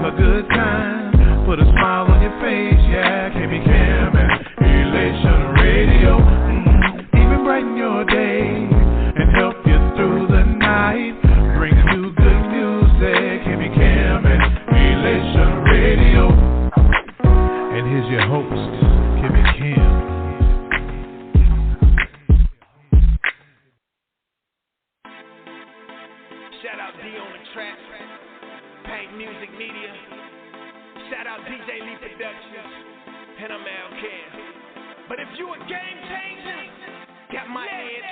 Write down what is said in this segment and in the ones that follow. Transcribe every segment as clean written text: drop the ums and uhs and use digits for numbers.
a good time. Put a smile on your face, yeah. KB Cam and Elation Radio. Even brighten your day and help you through the night. Bringing you good music. KB Cam and Elation Radio. And here's your host, KB Cam. Shout out D on the track, Paint Music Media. Shout out DJ Lee Productions, and I'm Al Cam. But if you a game changer, got my head,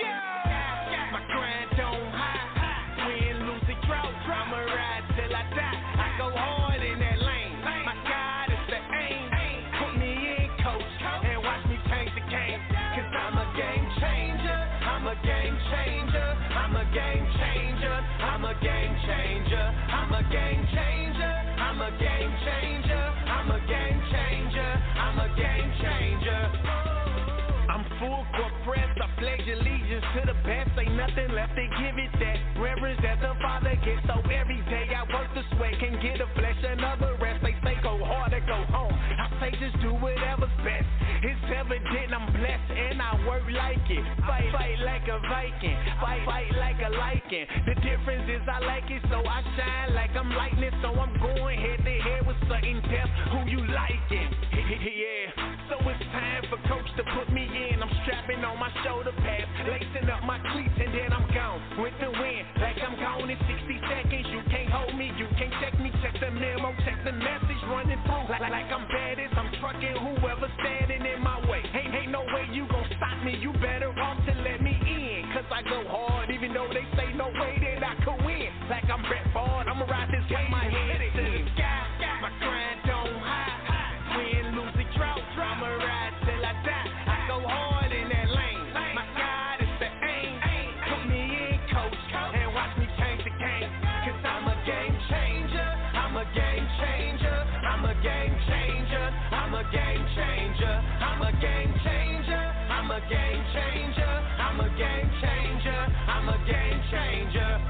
my grind on high, win, lose, or drought, I'ma ride till I die. I go hard in that lane, my God is the aim. Put me in, coach, and watch me change the game. Cause I'm a game changer, I'm a game changer, I'm a game changer, I'm a game changer, I'm a game changer, I'm a game changer, I'm a game changer, I'm a game changer. I'm full court press, I pledge allegiance to the best. Ain't nothing left to give it that reverence that the Father gets. So every day I work the sweat, can get a flesh, another rest. They say go hard or go home. I say just do whatever's best. It's evident I'm blessed and I work like it. Fight like a Viking, fight like a lichen. The difference is I like it, so I shine like I'm lightning. So I'm going head to head with certain depth. Who you liking? Yeah. So it's time for coach to put me in. I'm strapping on my shoulder pads, lacing up my cleats, and then I'm gone with the wind. Like I'm gone in 60 seconds. You can't hold me, you can't check me. Check the memo, check the message running through. Like I'm baddest, I'm trucking whoever standing in my way. Ain't no way you gon' stop me. You better off to let me in. Cause I go hard, even though they say no way that I could win. Like I'm Brett Ford, I'ma ride this way, my head to the sky. My grind on high, win, lose, or drought, I'ma ride till I die. I go hard in that lane, my God is the aim. Put me in, coach, and watch me change the game. Cause I'm a game changer, I'm a game changer, I'm a game changer, I'm a game changer, I'm a game changer, I'm a game changer, I'm a game changer, I'm a game changer.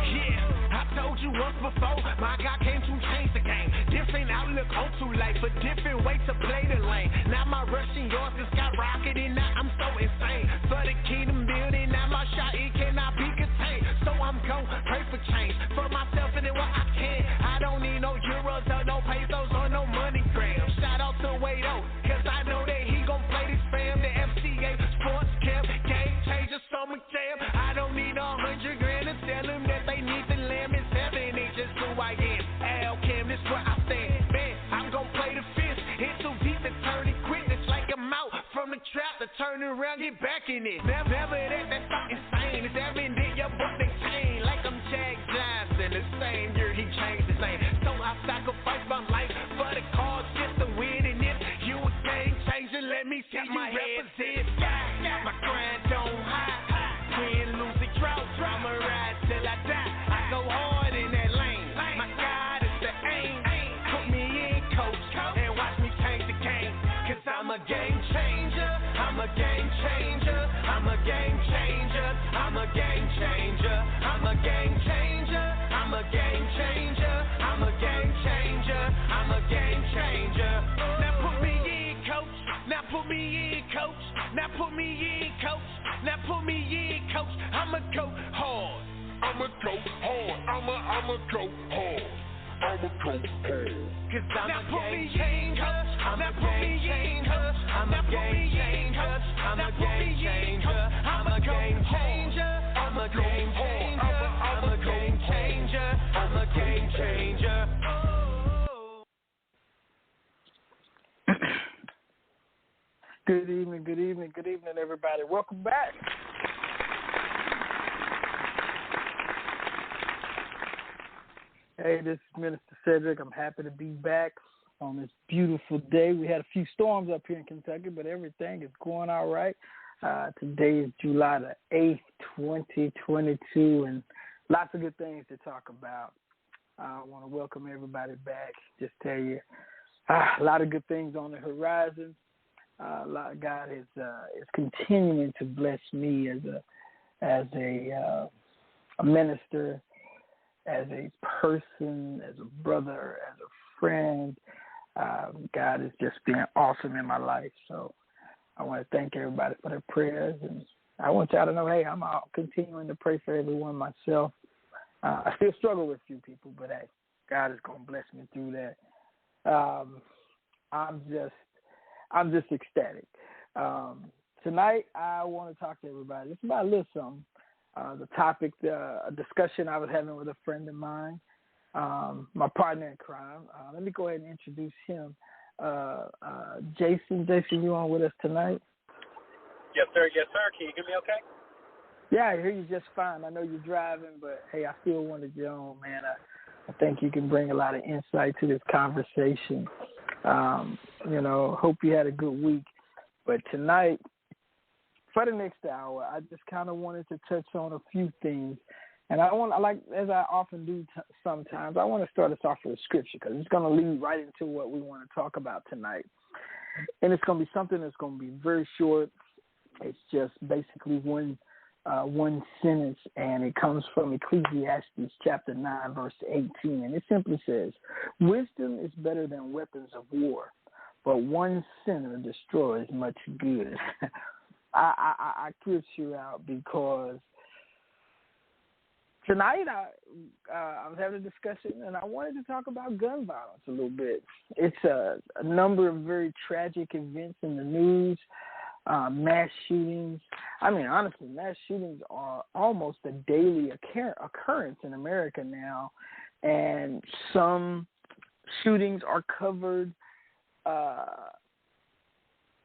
Yeah, I told you once before, my God came to change the game. Different outlook on to life, a different way to play the lane. Now my rushing yours is skyrocketing, now I'm so insane. For the kingdom building, now my shot, it cannot be contained. So I'm gon' pray for change, for myself and then what I can. I don't need no euros or no pesos or no money grams. Shout out to Wado, cause I know that he gon' play this fam. The FCA, sports camp, game changer, summer jam. I don't need 100 grand to tell them that they need the lamb. It's heaven, it's just who I am. Al Cam, this where I stand. Man, I'm gon' play the fist. It's too deep to turn and quit. It's like I'm out from the trap to turn around, get back in it. Never that's not insane. It's evident your butt they chain. Like I'm Jack Johnson, the same year he changed his name. So I sacrifice my life for the cause, just to win. And if you a game changer, let me see you represent. My grind on high, win, lose, or drought, I'ma ride till I die. I go hard in that lane, my God is the aim. Put me in, coach, and watch me change the game. Cause I'm a game changer, I'm a game changer, I'm a game changer, I'm a game changer, I'm a game changer, I'm a game changer, I'm a game changer, I'm a game changer. Now put me in, coach, now put me in, coach, now put me in, coach, now put me in, coach. I'ma go hard, I'ma go hard, I'ma go hard, I'ma go hard. Cause I'm a game changer, I'm a game changer, I'm a game changer, I'm a game changer, I'm a game changer, I'm a game changer, I'm a game changer, I'm a game changer. Good evening, everybody. Welcome back. Hey, this is Minister Sedric. I'm happy to be back on this beautiful day. We had a few storms up here in Kentucky, but everything is going all right. Today is July the 8th, 2022, and lots of good things to talk about. I want to welcome everybody back. Just tell you, a lot of good things on the horizon. God is continuing to bless me as a minister, as a person, as a brother, as a friend. God has just been awesome in my life. So I want to thank everybody for their prayers. And I want y'all to know, hey, I'm continuing to pray for everyone myself. I still struggle with a few people, but hey, God is going to bless me through that. I'm just ecstatic. Tonight, I want to talk to everybody. It's about a little something. The topic, a discussion I was having with a friend of mine, my partner in crime. Let me go ahead and introduce him. Jason. Jason, you on with us tonight? Yes, sir. Yes, sir. Can you hear me okay? Yeah, I hear you just fine. I know you're driving, but, hey, I still wanted you on, man. I think you can bring a lot of insight to this conversation. Hope you had a good week. But tonight, for the next hour, I just kind of wanted to touch on a few things. And as I often do sometimes, I want to start us off with a scripture because it's going to lead right into what we want to talk about tonight. And it's going to be something that's going to be very short. It's just basically one sentence, and it comes from Ecclesiastes chapter 9, verse 18. And it simply says, wisdom is better than weapons of war, but one sinner destroys much good. I kid you out because tonight I was having a discussion, and I wanted to talk about gun violence a little bit. It's a number of very tragic events in the news, mass shootings. I mean, honestly, mass shootings are almost a daily occurrence in America now, and some shootings are covered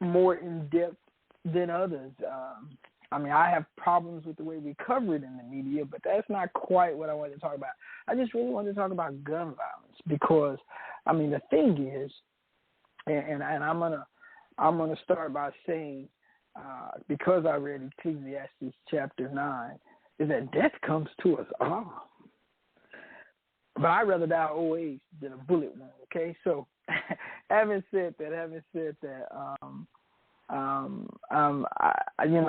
more in depth than others. I have problems with the way we cover it in the media, but that's not quite what I wanted to talk about. I just really wanted to talk about gun violence because, the thing is, and I'm gonna start by saying, because I read Ecclesiastes chapter 9, is that death comes to us all. But I'd rather die of old age than a bullet wound. Okay, so having said that,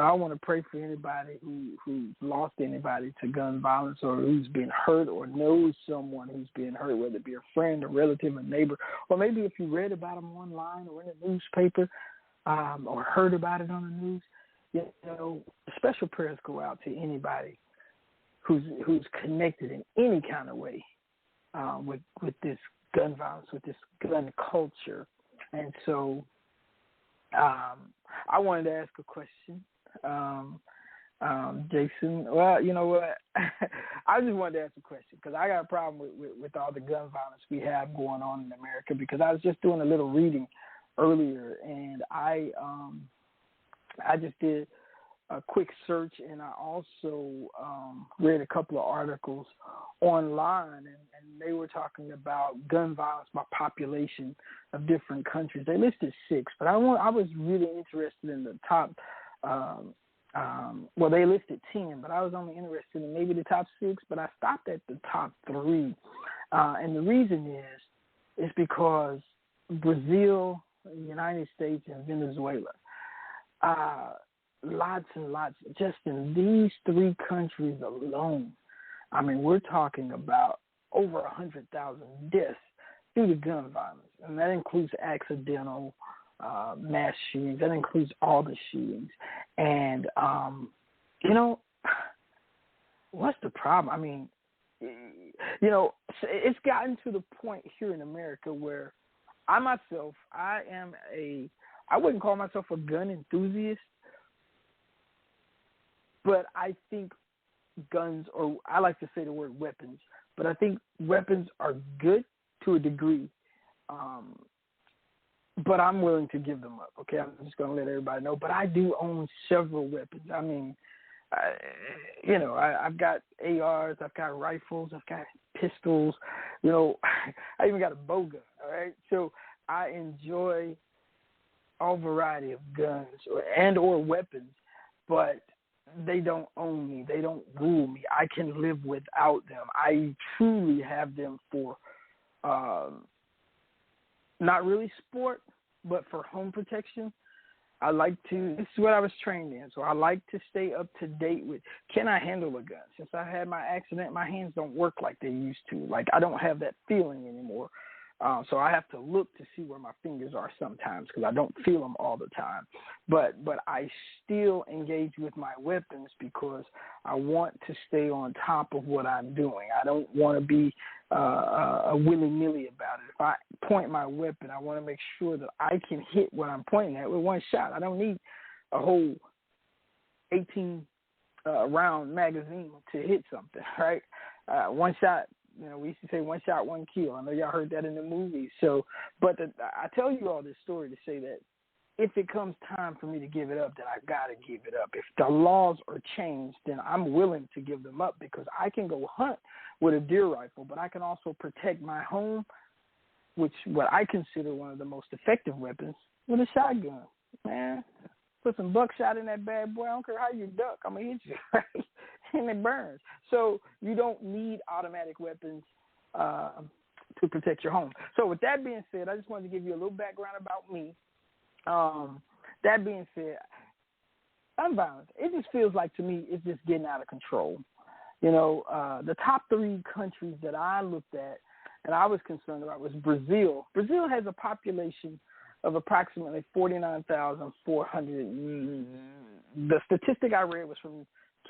I want to pray for anybody who's lost anybody to gun violence or who's been hurt or knows someone who's been hurt, whether it be a friend, a relative, a neighbor, or maybe if you read about them online or in a newspaper or heard about it on the news. Special prayers go out to anybody who's connected in any kind of way with this gun violence, with this gun culture. And so I wanted to ask a question, Jason. Well, you know what? I just wanted to ask a question because I got a problem with all the gun violence we have going on in America, because I was just doing a little reading earlier, and I just did a quick search, and I also read a couple of articles online, and they were talking about gun violence by population of different countries. They listed 6, but I was really interested in the top. They listed 10, but I was only interested in maybe the top 6. But I stopped at the top 3, and the reason is because Brazil, the United States, and Venezuela. Lots and lots, just in these 3 countries alone. We're talking about over 100,000 deaths due to gun violence, and that includes accidental mass shootings. That includes all the shootings. And, what's the problem? It's gotten to the point here in America where I wouldn't call myself a gun enthusiast, but I think guns, or I like to say the word weapons, but I think weapons are good to a degree, but I'm willing to give them up, okay? I'm just going to let everybody know. But I do own several weapons. I've got ARs, I've got rifles, I've got pistols, I even got a bow gun, all right? So I enjoy all variety of guns or weapons, but they don't own me. They don't rule me. I can live without them. I truly have them for not really sport, but for home protection. This is what I was trained in, so I like to stay up to date with, can I handle a gun? Since I had my accident, my hands don't work like they used to. Like, I don't have that feeling anymore. So I have to look to see where my fingers are sometimes because I don't feel them all the time. But I still engage with my weapons because I want to stay on top of what I'm doing. I don't want to be a willy-nilly about it. If I point my weapon, I want to make sure that I can hit what I'm pointing at with one shot. I don't need a whole 18-round magazine to hit something, right? One shot. We used to say one shot, one kill. I know y'all heard that in the movies. So, but I tell you all this story to say that if it comes time for me to give it up, then I got to give it up. If the laws are changed, then I'm willing to give them up because I can go hunt with a deer rifle, but I can also protect my home, which what I consider one of the most effective weapons, with a shotgun. Man, put some buckshot in that bad boy. I don't care how you duck. I'm going to hit you, right? And it burns. So you don't need automatic weapons to protect your home. So with that being said, I just wanted to give you a little background about me. That being said, gun violence, it just feels like to me it's just getting out of control. The top 3 countries that I looked at and I was concerned about was Brazil. Brazil has a population of approximately 49,400. The statistic I read was from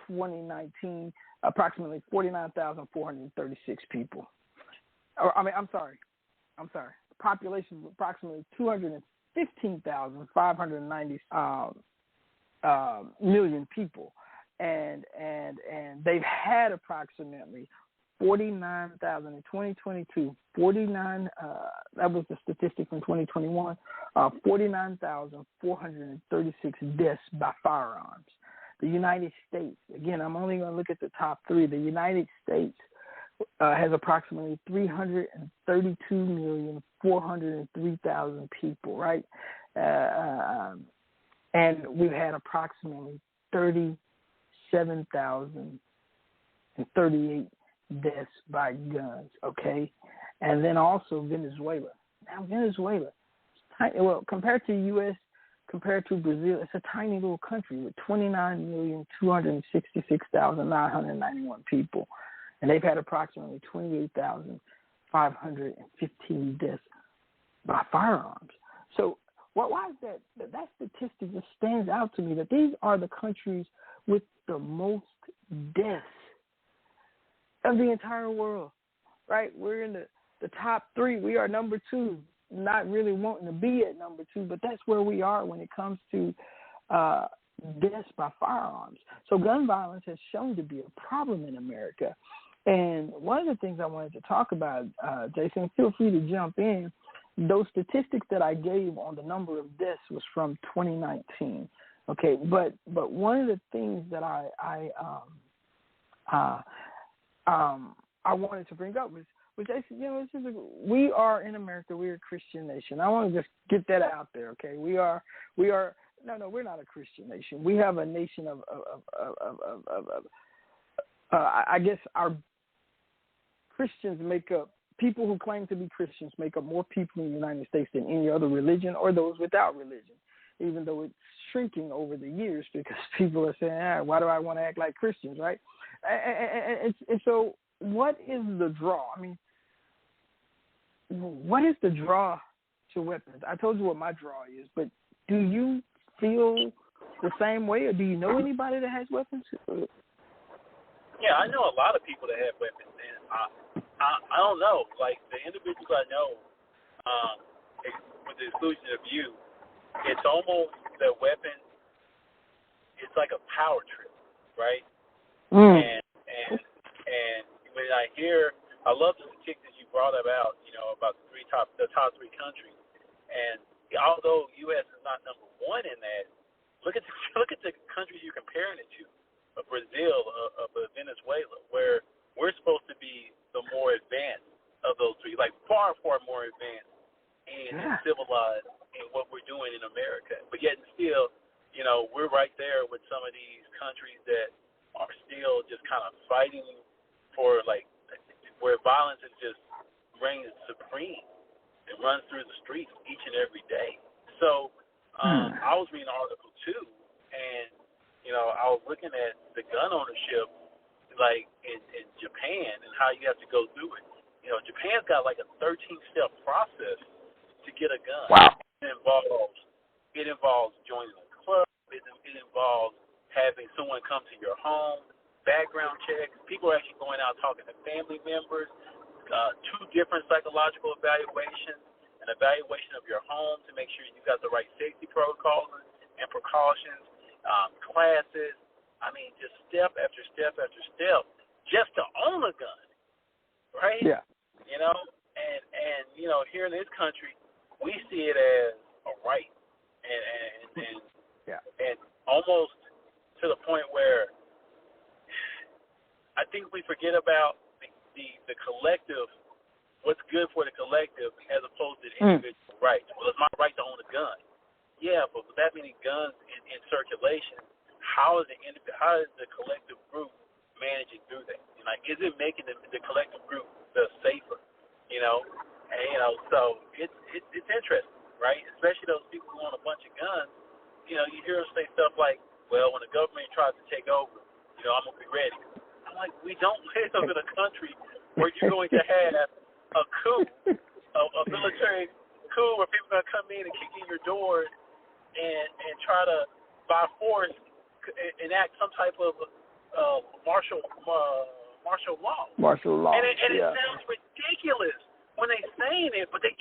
2019, approximately 49,436 people. I'm sorry. Population of approximately 215,590 million people, and they've had approximately 49,000 in 2022. 49. That was the statistic from 2021. 49,436 deaths by firearms. The United States, again, I'm only going to look at the top 3. The United States has approximately 332,403,000 people, right? And we've had approximately 37,038 deaths by guns, okay? And then also Venezuela. Now, Venezuela, compared to the U.S., compared to Brazil, it's a tiny little country with 29,266,991 people. And they've had approximately 28,515 deaths by firearms. So why is that? That statistic just stands out to me that these are the countries with the most deaths of the entire world, right? We're in the top 3. We are number 2. Not really wanting to be at number 2, but that's where we are when it comes to deaths by firearms. So gun violence has shown to be a problem in America. And one of the things I wanted to talk about, Jason, feel free to jump in. Those statistics that I gave on the number of deaths was from 2019. Okay, but one of the things that I wanted to bring up was Jason, we are in America. We're a Christian nation. I want to just get that out there. Okay, we're not a Christian nation. We have a nation of I guess our Christians make up, people who claim to be Christians make up more people in the United States than any other religion or those without religion, even though it's shrinking over the years because people are saying, why do I want to act like Christians, right? And so what is the draw? I mean, what is the draw to weapons? I told you what my draw is, but do you feel the same way, or do you know anybody that has weapons? Yeah, I know a lot of people that have weapons, and I don't know. Like, the individuals I know, with the exclusion of you, it's almost the weapon, it's like a power trip, right? And when I hear, I love the statistics that you brought about, about the top 3 countries. And although U.S. is not number 1 in that, look at the countries you're comparing it to, of Brazil, of Venezuela, where we're supposed to be the more advanced of those 3, like far, far more advanced and civilized in what we're doing in America. But yet still, we're right there with some of these countries that are still just kind of fighting for, like, where violence is just reigns supreme. It runs through the streets each and every day. So I was reading Article 2, and, I was looking at the gun ownership, like, in Japan and how you have to go through it. Japan's got like a 13-step process to get a gun. Wow. It involves joining a club. It involves having someone come to your home, background checks. People are actually going out talking to family members, 2 different psychological evaluations, an evaluation of your home to make sure you got the right safety protocols and precautions, classes. I mean, just step after step after step just to own a gun, right? Yeah. And here in this country, we see it as a right, and almost to the point where I think we forget about the collective, what's good for the collective, as opposed to the individual rights. Well, it's my right to own a gun. Yeah, but with that many guns in circulation, how is the collective group managing through that? And like, is it making the collective group safer? And so it's interesting, right? Especially those people who own a bunch of guns. You hear them say stuff like, "Well, when the government tries to take over, I'm gonna be ready." I'm like, we don't live in a country where you're going to have a coup, a military coup, where people are gonna come in and kick in your doors and try to, by force, enact some type of martial law. Martial law. And it sounds ridiculous when they saying it, but they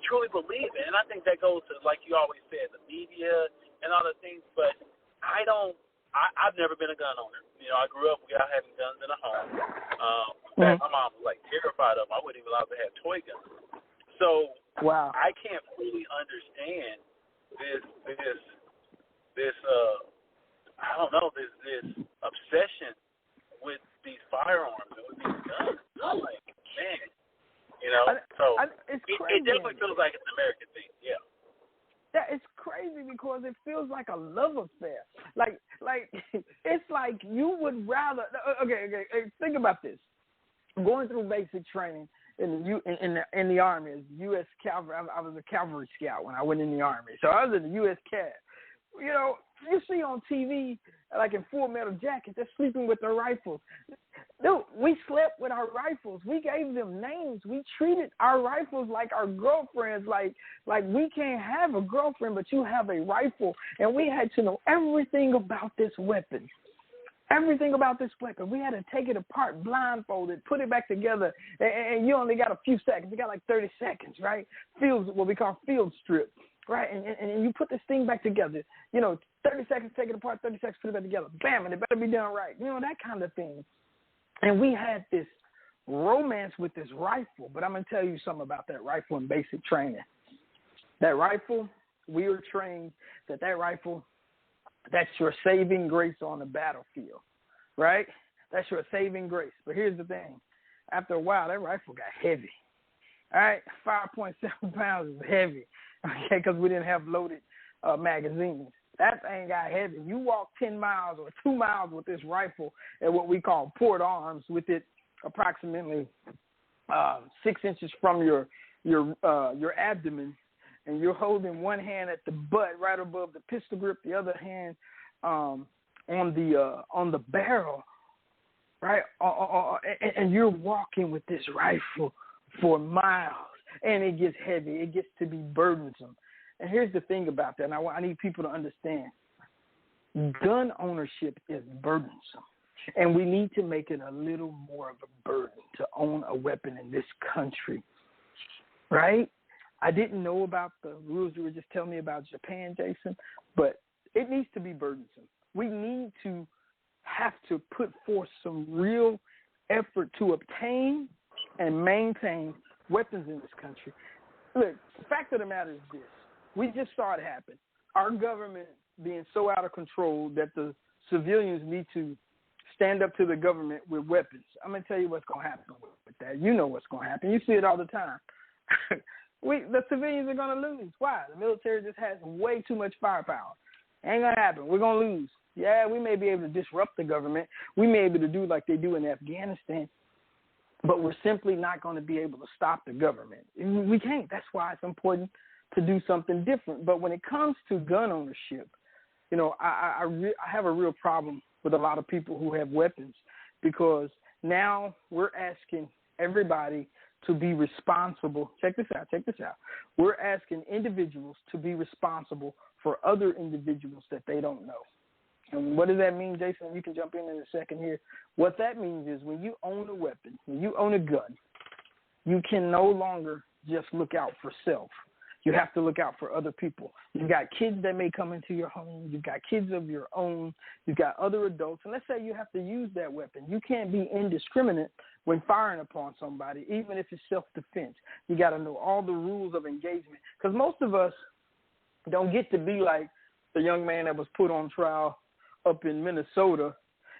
truly believe it. And I think that goes to, like you always said, the media and other things. But I've never been a gun owner. I grew up without having guns in the home. My mom was like terrified of them. I wouldn't even allow to have toy guns. So wow. I can't fully understand this I don't know, this obsession with these firearms and with these guns. I'm like, man, it definitely feels like it's an American thing. Yeah. That is crazy because it feels like a love affair. Like it's like you would rather. Okay. Think about this. Going through basic training in the Army as U.S. Cavalry. I was a cavalry scout when I went in the Army, so I was in the U.S. Cav. You see on TV, like in Full Metal Jacket, they're sleeping with their rifles. Dude, we slept with our rifles. We gave them names. We treated our rifles like our girlfriends. Like we can't have a girlfriend, but you have a rifle. And we had to know everything about this weapon. Everything about this weapon. We had to take it apart, blindfolded, put it back together, and you only got a few seconds. You got like 30 seconds, right? What we call field strip, right? And you put this thing back together. 30 seconds, take it apart, 30 seconds, put it back together. Bam, and it better be done right. That kind of thing. And we had this romance with this rifle, but I'm going to tell you something about that rifle in basic training. That rifle, we were trained that rifle, that's your saving grace on the battlefield, right? That's your saving grace. But here's the thing. After a while, that rifle got heavy, all right? 5.7 pounds is heavy, okay, because we didn't have loaded magazines. That thing got heavy. You walk 10 miles or 2 miles with this rifle at what we call port arms, with it approximately 6 inches from your abdomen, and you're holding one hand at the butt right above the pistol grip, the other hand on the barrel, right? And you're walking with this rifle for miles, and it gets heavy. It gets to be burdensome. And here's the thing about that, and I need people to understand. Gun ownership is burdensome, and we need to make it a little more of a burden to own a weapon in this country, right? I didn't know about the rules you were just telling me about Japan, Jason, but it needs to be burdensome. We need to have to put forth some real effort to obtain and maintain weapons in this country. Look, the fact of the matter is this. We just saw it happen. Our government being so out of control that the civilians need to stand up to the government with weapons. I'm going to tell you what's going to happen with that. You know what's going to happen. You see it all the time. The civilians are going to lose. Why? The military just has way too much firepower. Ain't going to happen. We're going to lose. Yeah, we may be able to disrupt the government. We may be able to do like they do in Afghanistan, but we're simply not going to be able to stop the government. We can't. That's why it's important to do something different. But when it comes to gun ownership, I have a real problem with a lot of people who have weapons, because now we're asking everybody to be responsible. Check this out. We're asking individuals to be responsible for other individuals that they don't know. And what does that mean, Jason? You can jump in a second here. What that means is when you own a weapon, when you own a gun, you can no longer just look out for self. You have to look out for other people. You've got kids that may come into your home. You've got kids of your own. You've got other adults. And let's say you have to use that weapon. You can't be indiscriminate when firing upon somebody, even if it's self-defense. You got to know all the rules of engagement. Because most of us don't get to be like the young man that was put on trial up in Minnesota,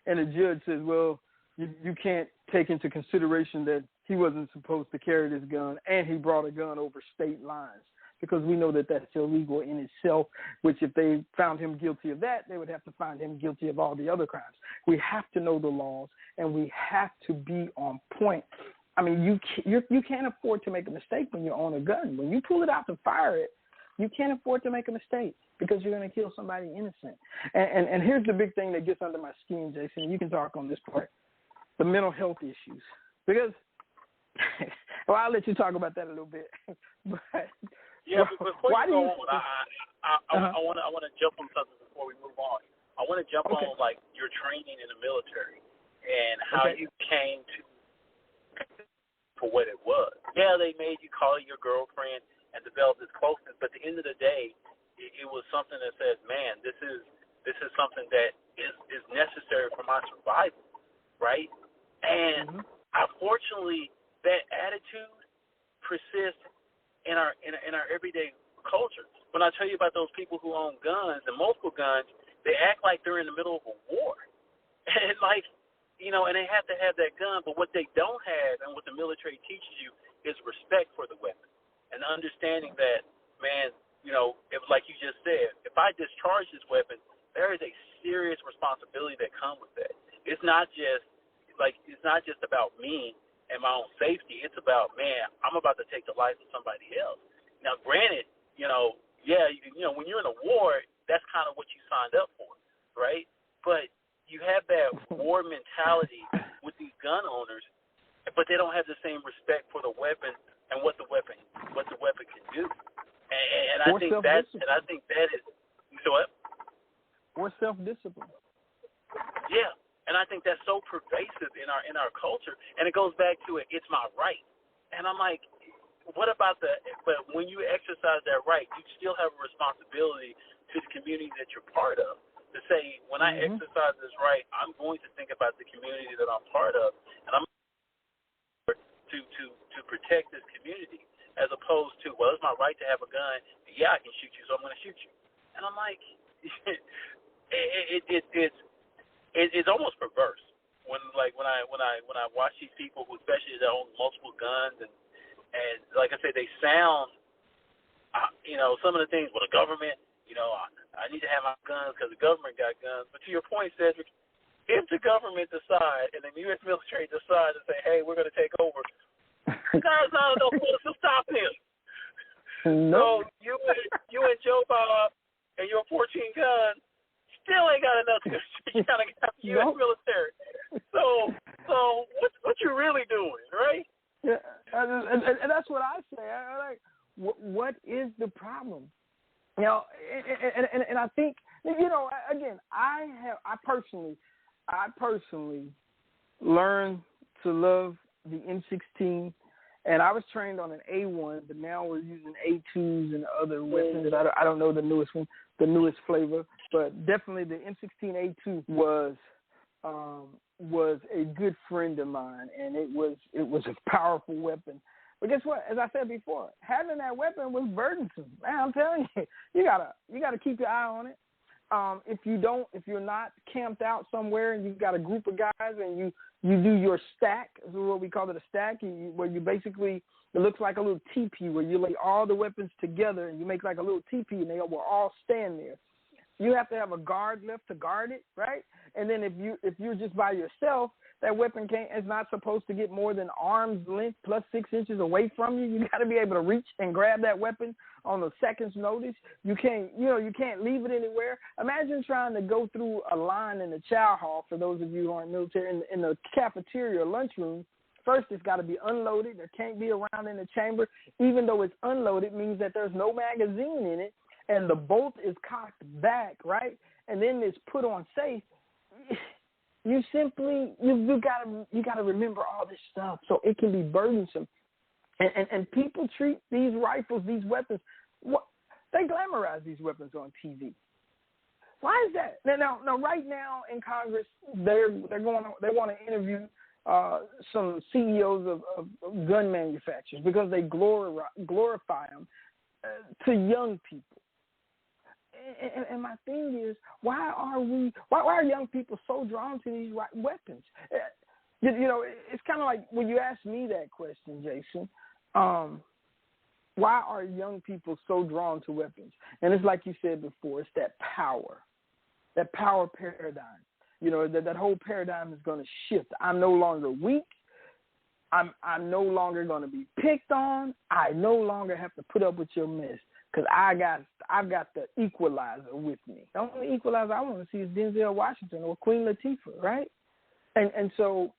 and the judge says, well, you can't take into consideration that he wasn't supposed to carry this gun and he brought a gun over state lines, because we know that that's illegal in itself, which if they found him guilty of that, they would have to find him guilty of all the other crimes. We have to know the laws, and we have to be on point. I mean, you can't afford to make a mistake when you own a gun. When you pull it out to fire it, you can't afford to make a mistake because you're going to kill somebody innocent. And here's the big thing that gets under my skin, Jason. You can talk on this part. The mental health issues. Because, well, I'll let you talk about that a little bit. But yeah, but before you go on, I want to jump on something before we move on. I want to jump on, like, your training in the military and how you came to for what it was. Yeah, they made you call your girlfriend and develop this closeness, but at the end of the day, it was something that says, man, this is something that is necessary for my survival, right? And unfortunately, that attitude persists in our everyday culture. When I tell you about those people who own guns and multiple guns, they act like they're in the middle of a war, and like, you know, and they have to have that gun. But what they don't have, and what the military teaches you, is respect for the weapon and understanding that, man, you know, if, like you just said, if I discharge this weapon, there is a serious responsibility that comes with that. It's not just about me and my own safety. It's about, man, I'm about to take the life of somebody else. Now, granted, you know, when you're in a war, that's kind of what you signed up for, right? But you have that war mentality with these gun owners, but they don't have the same respect for the weapon and what the weapon can do. And I think that is so what? Or self-discipline. Yeah. And I think that's so pervasive in our culture, and it goes back to it's my right. And I'm like, what about but when you exercise that right, you still have a responsibility to the community that you're part of. To say, when I exercise this right, I'm going to think about the community that I'm part of, and I'm to protect this community, as opposed to, well, it's my right to have a gun. Yeah, I can shoot you, so I'm going to shoot you. And I'm like, it's almost perverse when I watch these people who, especially that own multiple guns, and like I said, they sound, some of the things. Well, the government, I need to have my guns because the government got guns. But to your point, Sedric, if the government decide and the U.S. military decide to say, hey, we're going to take over, there's not enough force to stop him. Nope. So you and Joe Bob and your 14 guns still ain't got enough to kind of got the U.S. military. So what you really doing, right? Yeah, and that's what I say. I like, what is the problem? And I think, again, I personally learned to love the M16, and I was trained on an A1, but now we're using A2s and other weapons. I don't know the newest one, the newest flavor, but definitely the M16 A2 was a good friend of mine, and it was a powerful weapon. But guess what? As I said before, having that weapon was burdensome. Man, I'm telling you, you gotta keep your eye on it. If you're not camped out somewhere and you've got a group of guys and you do your stack, is what we call it, a stack, where you basically, it looks like a little teepee where you lay all the weapons together and you make like a little teepee and they will all stand there. you have to have a guard left to guard it, right? And then if you're just by yourself, that weapon is not supposed to get more than arm's length plus 6 inches away from you. You got to be able to reach and grab that weapon on a second's notice. You can't leave it anywhere. Imagine trying to go through a line in the chow hall, for those of you who aren't military, in the cafeteria or lunchroom. First, it's got to be unloaded. There can't be a round in the chamber. Even though it's unloaded, means that there's no magazine in it, and the bolt is cocked back, right? And then it's put on safe. You gotta remember all this stuff, so it can be burdensome. And people treat these rifles, these weapons, they glamorize these weapons on TV. Why is that? Now, right now in Congress, they want to interview some CEOs of gun manufacturers because they glorify them to young people. And my thing is, why are young people so drawn to these weapons? It's kind of like when you ask me that question, Jason. Why are young people so drawn to weapons? And it's like you said before, it's that power paradigm. That whole paradigm is going to shift. I'm no longer weak. I'm no longer going to be picked on. I no longer have to put up with your mess because I've got the equalizer with me. The only equalizer I want to see is Denzel Washington or Queen Latifah, right? And so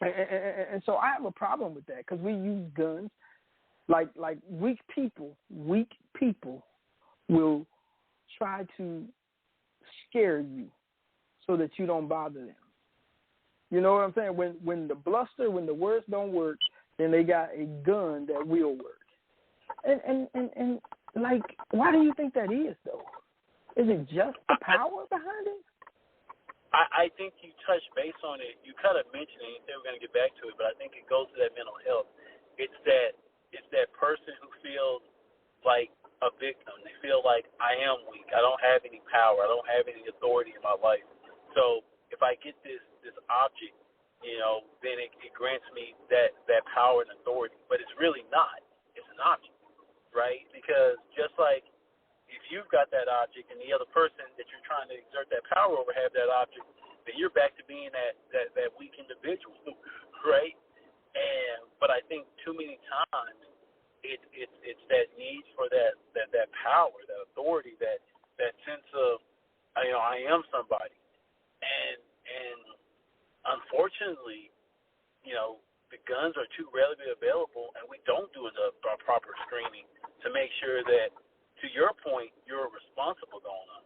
I have a problem with that because we use guns like weak people will try to scare you so that you don't bother them. You know what I'm saying? When the words don't work, then they got a gun that will work. And like, why do you think that is, though? Is it just the power behind it? I think you touched base on it. You kind of mentioned it. You said we're going to get back to it, but I think it goes to that mental health. It's that person who feels like a victim. They feel like I am weak. I don't have any power. I don't have any authority in my life. So if I get this object, then it grants me that power and authority. But it's really not. It's an object, right? Because just like if you've got that object and the other person that you're trying to exert that power over have that object, then you're back to being that weak individual, right? But I think too many times it's that need for that power, that authority, that sense of I am somebody, and unfortunately, the guns are too readily available, and we don't do a proper screening to make sure that, to your point, you're responsible going on,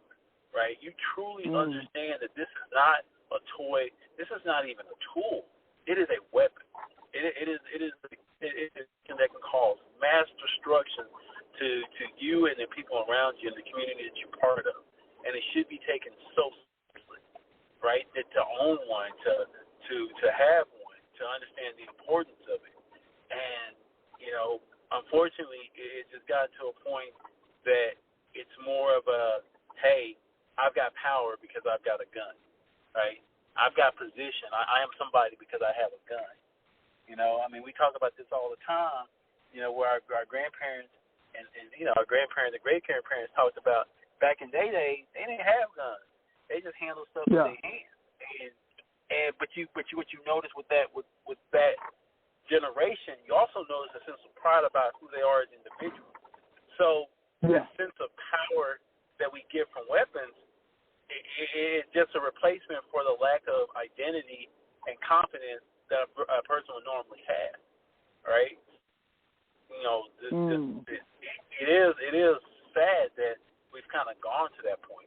right? You truly understand that this is not a toy. This is not even a tool. It is a weapon. It is that can cause mass destruction to you and the people around you and the community that you're part of, and it should be taken so seriously, right? That to own one, to have one, to understand the importance of it, and unfortunately, it just got to a point that it's more of a, hey, I've got power because I've got a gun, right? I've got position. I am somebody because I have a gun. We talk about this all the time, where our grandparents and our grandparents and great-grandparents talked about back in their days, they didn't have guns. They just handled stuff with their hands. But what you notice with that generation, you also notice a sense of pride about who they are as individuals. So the sense of power that we get from weapons is just a replacement for the lack of identity and confidence that a person would normally have, right? It is sad that we've kind of gone to that point,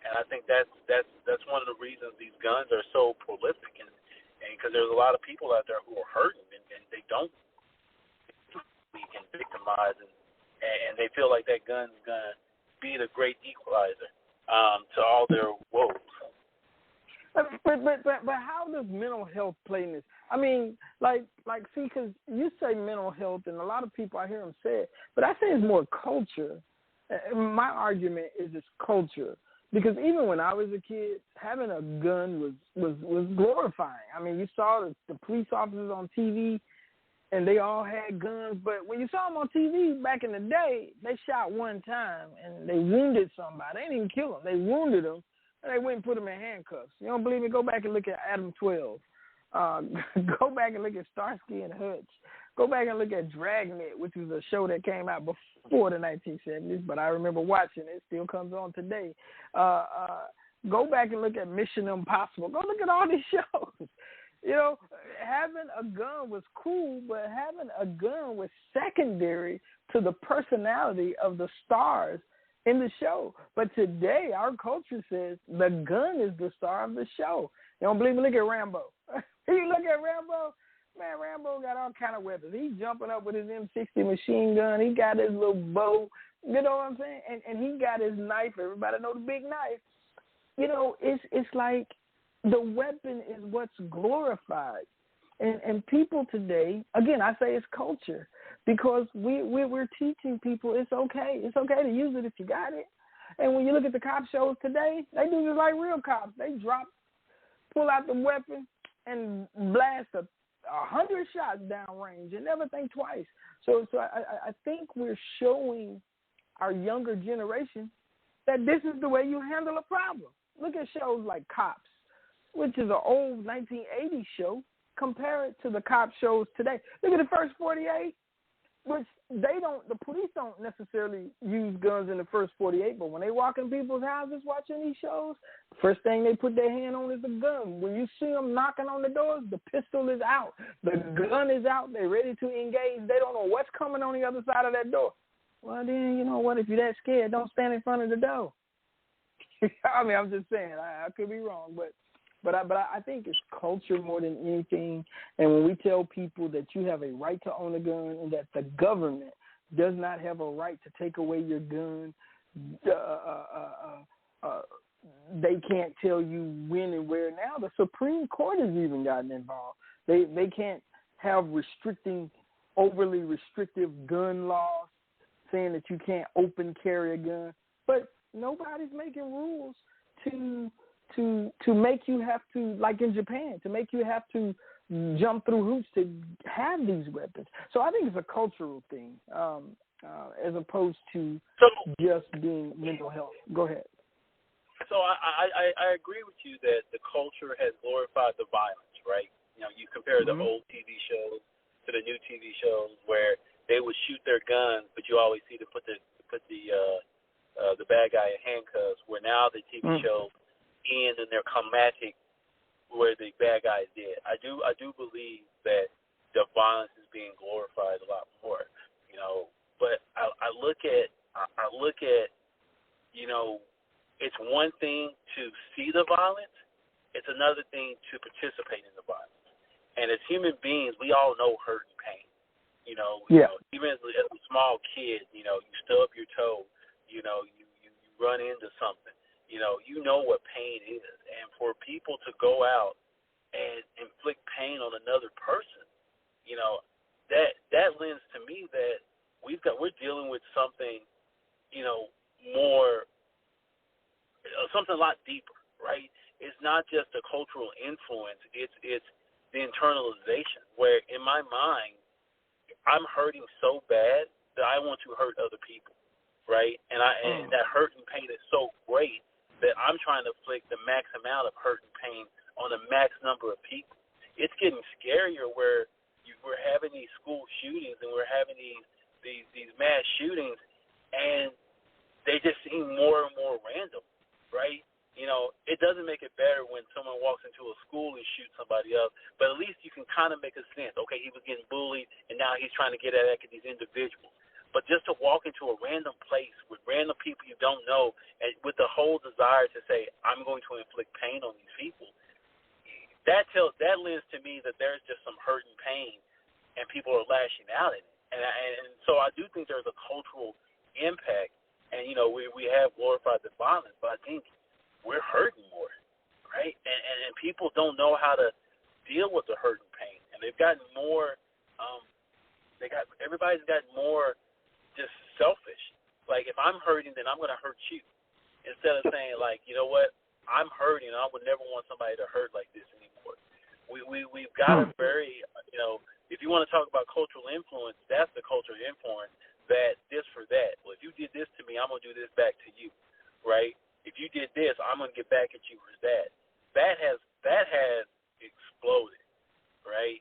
and I think that's one of the reasons these guns are so prolific, and because there's a lot of people out there who are hurting and they don't weak and victimized, and they feel like that gun's gonna be the great equalizer to all their woes. But how does mental health play in this? See, because you say mental health, and a lot of people, I hear them say it, but I say it's more culture. My argument is it's culture, because even when I was a kid, having a gun was glorifying. You saw the police officers on TV, and they all had guns. But when you saw them on TV back in the day, they shot one time and they wounded somebody. They didn't even kill them. They wounded them, and they went and put them in handcuffs. You don't believe me? Go back and look at Adam 12. Go back and look at Starsky and Hutch. Go back and look at Dragnet, which was a show that came out before the 1970s, but I remember watching it. It still comes on today. Go back and look at Mission Impossible. Go look at all these shows. You know, having a gun was cool, but having a gun was secondary to the personality of the stars in the show. But today, our culture says the gun is the star of the show. You don't believe me? Look at Rambo. You look at Rambo, man, Rambo got all kind of weapons. He's jumping up with his M60 machine gun. He got his little bow. You know what I'm saying? And he got his knife. Everybody know the big knife. You know, it's like the weapon is what's glorified. And people today, again, I say it's culture, because we're teaching people it's okay. It's okay to use it if you got it. And when you look at the cop shows today, they do just like real cops. They pull out the weapon and blast 100 shots downrange and never think twice. So I think we're showing our younger generation that this is the way you handle a problem. Look at shows like Cops, which is an old 1980s show. Compare it to the cop shows today. Look at the first 48, which the police don't necessarily use guns in the first 48, but when they walk in people's houses watching these shows, the first thing they put their hand on is the gun. When you see them knocking on the doors, the pistol is out. The gun is out. They're ready to engage. They don't know what's coming on the other side of that door. Well, then, you know what? If you're that scared, don't stand in front of the door. I mean, I'm just saying. I could be wrong, but I think it's culture more than anything. And when we tell people that you have a right to own a gun and that the government does not have a right to take away your gun, they can't tell you when and where. Now the Supreme Court has even gotten involved. They can't have overly restrictive gun laws saying that you can't open carry a gun. But nobody's making rules to make you have to, like in Japan, to make you have to jump through hoops to have these weapons. So I think it's a cultural thing as opposed to just being mental health. Go ahead. So I agree with you that the culture has glorified the violence, right? You know, you compare the old TV shows to the new TV shows where they would shoot their guns, but you always see them put the bad guy in handcuffs. Where now the TV shows end in their climatic where the bad guy is dead. I do believe that the violence is being glorified a lot more, you know. But I look at you know, it's one thing to see the violence, it's another thing to participate in the violence. And as human beings, we all know hurt and pain. You know, even as a small kid, you know, you stub your toe, you know, you run into something. You know what pain is. And for people to go out and inflict pain on another person, you know, that lends to me that we're dealing with something, you know, more, something a lot deeper, right? It's not just a cultural influence. It's the internalization where in my mind, I'm hurting so bad that I want to hurt other people, right? And that hurt and pain is so great that I'm trying to inflict the max amount of hurt and pain on the max number of people. It's getting scarier where we're having these school shootings and we're having these mass shootings, and they just seem more and more random, right? You know, it doesn't make it better when someone walks into a school and shoots somebody up, but at least you can kind of make a sense. Okay, he was getting bullied, and now he's trying to get at these individuals. But just to walk into a random place with random people you don't know and with the whole desire to say, I'm going to inflict pain on these people, that lends to me that there's just some hurt and pain, and people are lashing out at it. And so I do think there's a cultural impact. And, you know, we have glorified the violence, but I think we're hurting more, right? And people don't know how to deal with the hurt and pain. And they've gotten more, everybody's gotten more just selfish. Like, if I'm hurting, then I'm going to hurt you. Instead of saying, like, you know what, I'm hurting, and I would never want somebody to hurt like this anymore. We've got a very, you know, if you want to talk about cultural influence, that's the cultural influence, that this for that. Well, if you did this to me, I'm going to do this back to you, right? If you did this, I'm going to get back at you for that. That has exploded, right?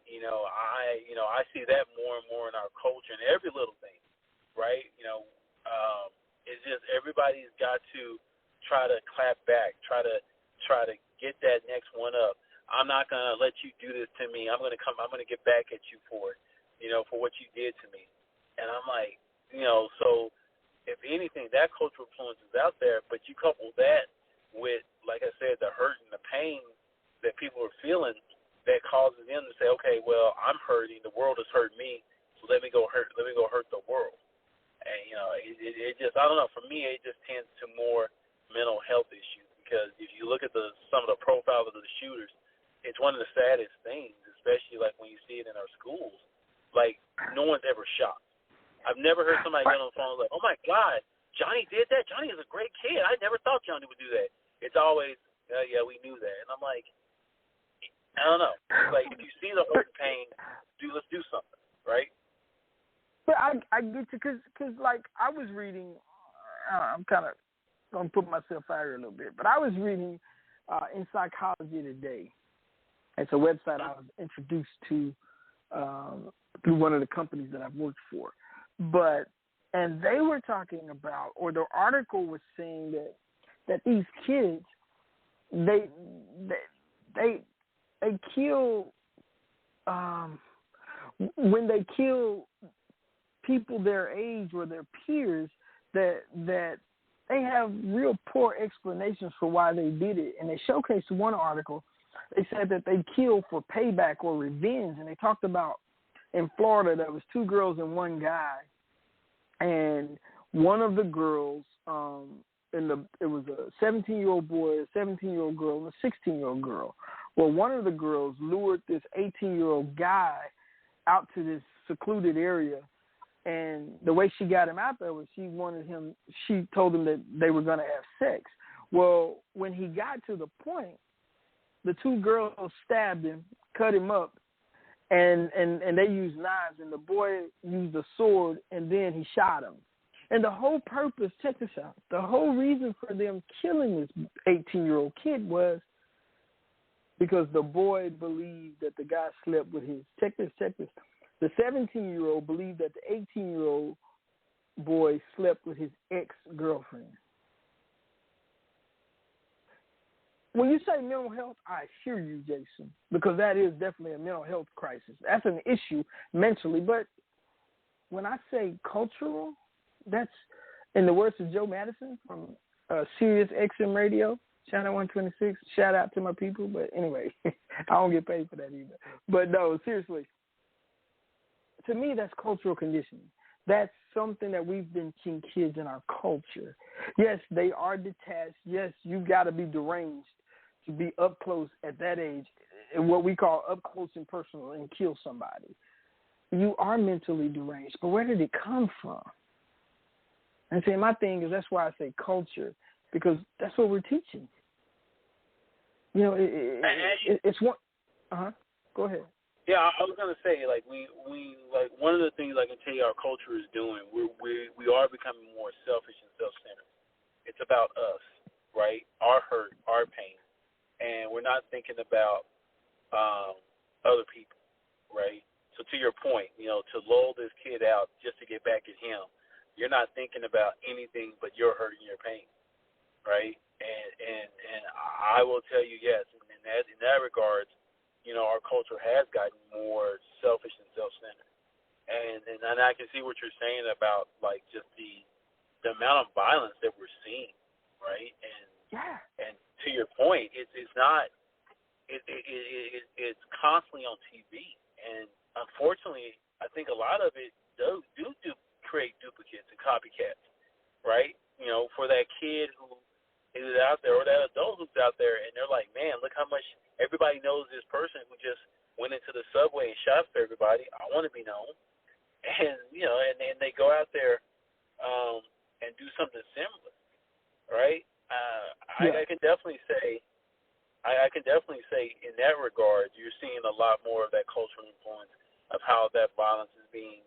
I see that more and more in our culture and every little thing, right? It's just everybody's got to try to clap back, try to get that next one up. I'm not gonna let you do this to me. I'm gonna get back at you for it, for what you did to me. And I'm like, so if anything, that cultural influence is out there, but you couple that with, like I said, the hurt and the pain that people are feeling, that causes them to say, okay, well, I'm hurting, the world has hurt me, so let me go hurt the world. And it just, I don't know, for me it just tends to more mental health issues, because if you look at some of the profiles of the shooters, it's one of the saddest things, especially like when you see it in our schools. Like, no one's ever shocked. I've never heard somebody get on the phone like, oh my God, Johnny did that? Johnny is a great kid. I never thought Johnny would do that. It's always, yeah, we knew that. And I'm like, I don't know. Like, if you see the hurt and pain, let's do something, right? But I get you, because like, I was reading, I'm kind of going to put myself out here a little bit, but I was reading in Psychology Today. It's a website I was introduced to through one of the companies that I've worked for. And they were talking about, or the article was saying that these kids, they kill, when they kill people their age or their peers, that they have real poor explanations for why they did it. And they showcased one article. They said that they kill for payback or revenge. And they talked about in Florida, there was 2 girls and 1 guy. And one of the girls, it was a 17-year-old boy, a 17-year-old girl, and a 16-year-old girl. Well, one of the girls lured this 18-year-old guy out to this secluded area, and the way she got him out there was she told him that they were going to have sex. Well, when he got to the point, the 2 girls stabbed him, cut him up, and they used knives, and the boy used a sword, and then he shot him. And the whole purpose, check this out, the whole reason for them killing this 18-year-old kid was because the boy believed that the guy slept with his, check this. The 17-year-old believed that the 18-year-old boy slept with his ex-girlfriend. When you say mental health, I hear you, Jason, because that is definitely a mental health crisis. That's an issue mentally. But when I say cultural, that's, in the words of Joe Madison from Sirius XM Radio, Channel 126, shout out to my people. But anyway, I don't get paid for that either. But no, seriously, to me, that's cultural conditioning. That's something that we've been teaching kids in our culture. Yes, they are detached. Yes, you've got to be deranged to be up close at that age, and what we call up close and personal, and kill somebody. You are mentally deranged, but where did it come from? And see, my thing is, that's why I say culture, because that's what we're teaching. It's one. Go ahead. Yeah, I was gonna say, like, we like, one of the things I can tell you our culture is doing, we are becoming more selfish and self-centered. It's about us, right? Our hurt, our pain, and we're not thinking about other people, right? So to your point, to lull this kid out just to get back at him, you're not thinking about anything but your hurt and your pain, right? And I will tell you, yes, in that regards, our culture has gotten more selfish and self-centered. And I can see what you're saying about, like, just the amount of violence that we're seeing, right? And to your point, it's constantly on TV. And unfortunately, I think a lot of it do create duplicates and copycats, right? For that kid who is out there, or that adult who's out there, and they're like, man, look how much everybody knows this person who just went into the subway and shot for everybody. I want to be known. And, and they go out there and do something similar, right? I can definitely say, in that regard, you're seeing a lot more of that cultural influence of how that violence is being